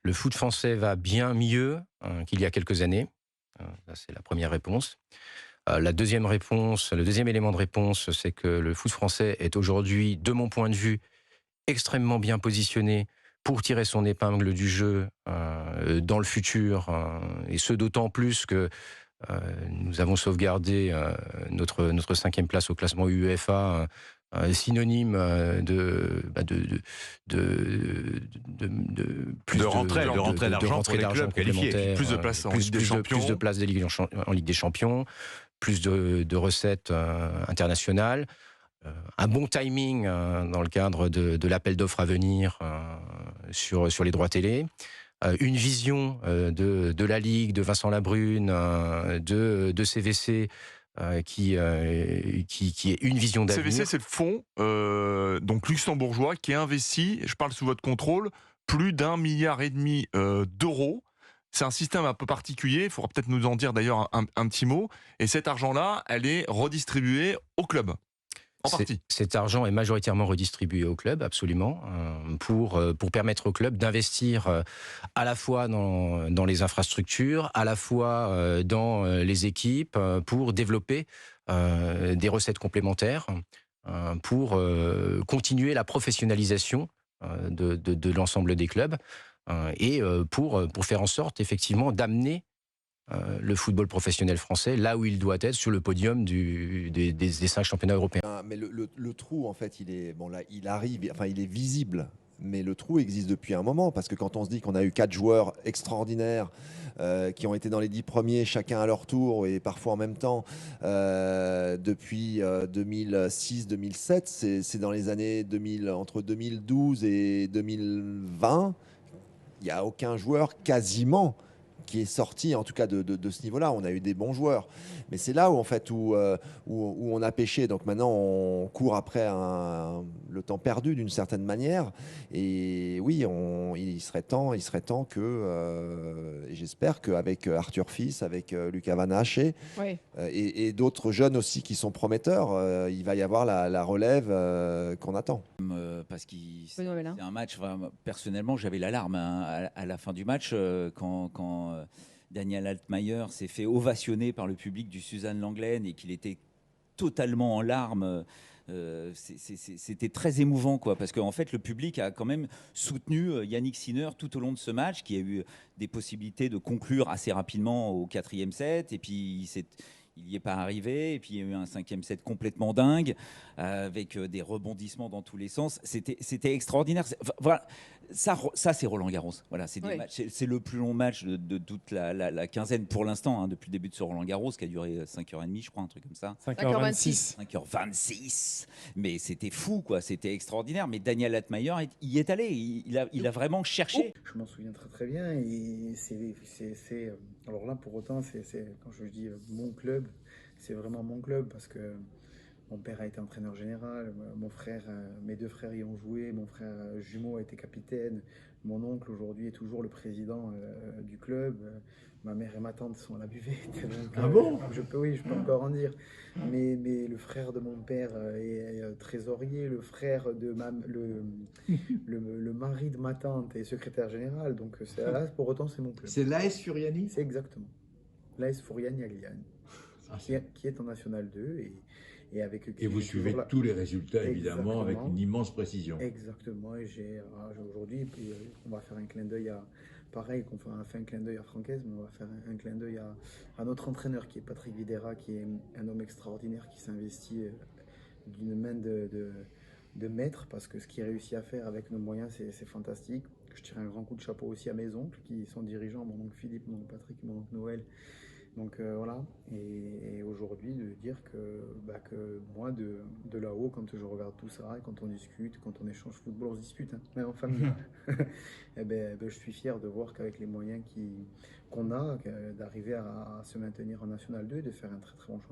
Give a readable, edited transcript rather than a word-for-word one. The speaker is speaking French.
Le foot français va bien mieux qu'il y a quelques années. Ça, c'est la première réponse. La deuxième réponse, le deuxième élément de réponse, c'est que le foot français est aujourd'hui, de mon point de vue, extrêmement bien positionné pour tirer son épingle du jeu dans le futur, et ce d'autant plus que nous avons sauvegardé notre cinquième place au classement UEFA, synonyme de De plus rentrée, de rentrée de d'argent pour rentrée les d'argent clubs qualifiés, et puis complémentaire, plus de places en Ligue des plus de Champions. places en Ligue des Champions, plus de recettes internationales. Un bon timing dans le cadre de l'appel d'offres à venir sur les droits télé. Une vision de la Ligue, de Vincent Labrune, de CVC, qui est une vision CVC, d'avenir. c'est le fonds donc luxembourgeois qui a investi, je parle sous votre contrôle, plus d'1,5 milliard d'euros. C'est un système un peu particulier, il faudra peut-être nous en dire d'ailleurs un petit mot. Et cet argent-là, elle est redistribuée au club, en partie. Cet argent est majoritairement redistribué au club, absolument, pour permettre au club d'investir à la fois dans les infrastructures, à la fois dans les équipes, pour développer des recettes complémentaires, pour continuer la professionnalisation de l'ensemble des clubs, et pour faire en sorte, effectivement, d'amener le football professionnel français là où il doit être, sur le podium des 5 championnats européens. Mais le trou, en fait, il est, bon, là, il arrive, enfin, il est visible. Mais le trou existe depuis un moment, parce que quand on se dit qu'on a eu 4 joueurs extraordinaires qui ont été dans les 10 premiers, chacun à leur tour et parfois en même temps, depuis 2006-2007, c'est dans les années 2000, entre 2012 et 2020, il n'y a aucun joueur quasiment qui est sorti, en tout cas de ce niveau-là. On a eu des bons joueurs, mais c'est là où en fait où on a pêché. Donc maintenant on court après le temps perdu d'une certaine manière. Et oui, il serait temps que, et j'espère qu'avec Arthur Fils, avec Lucas Van Hache Oui. et d'autres jeunes aussi qui sont prometteurs, il va y avoir la relève qu'on attend. Parce que Benoît Bellin. c'est un match, personnellement, j'avais l'alarme à la fin du match quand Daniel Altmaier s'est fait ovationner par le public du Suzanne Lenglen et qu'il était totalement en larmes. C'était très émouvant, quoi, parce qu'en fait le public a quand même soutenu Yannick Sinner tout au long de ce match, qui a eu des possibilités de conclure assez rapidement au 4e set, et puis il n'y est pas arrivé, et puis il y a eu un 5e set complètement dingue, avec des rebondissements dans tous les sens. C'était extraordinaire. Voilà, ça c'est Roland Garros. Voilà, Oui. c'est le plus long match de toute la quinzaine pour l'instant, hein, depuis le début de ce Roland Garros, qui a duré 5h30, je crois, un truc comme ça. 5h26. 5h26. Mais c'était fou, quoi. C'était extraordinaire. Mais Daniel Altmaier y est allé. Il a vraiment cherché. Je m'en souviens très très bien. Et alors là, pour autant, quand je dis mon club, c'est vraiment mon club, parce que mon père a été entraîneur général, mon frère, mes 2 frères y ont joué, mon frère jumeau a été capitaine, mon oncle aujourd'hui est toujours le président du club, ma mère et ma tante sont à la buvette. Donc, Ah bon? oui, je peux encore en dire. Mais le frère de mon père est trésorier, le frère de le mari de ma tante est secrétaire général. Donc là, pour autant, c'est mon club. C'est l'AS Furiani? C'est exactement. L'AS Fouriani Agliane, qui est en National 2 et avec qui Et vous j'ai suivez toujours tous les résultats, évidemment, avec Exactement. une immense précision. Exactement. Et aujourd'hui, puis, on va faire un clin d'œil pareil qu'on a fait un clin d'œil à Francaise, mais on va faire un clin d'œil à notre entraîneur qui est Patrick Videra, qui est un homme extraordinaire, qui s'investit d'une main de maître, parce que ce qu'il réussit à faire avec nos moyens, c'est fantastique. Je tire un grand coup de chapeau aussi à mes oncles qui sont dirigeants, mon oncle Philippe, mon oncle Patrick, mon oncle Noël. Donc voilà, et aujourd'hui de dire que moi de là-haut, quand je regarde tout ça, et quand on discute, quand on échange football, on se dispute, hein, même en famille, je suis fier de voir qu'avec les moyens qu'on a, d'arriver à se maintenir en National 2 et de faire un très très bon championnat.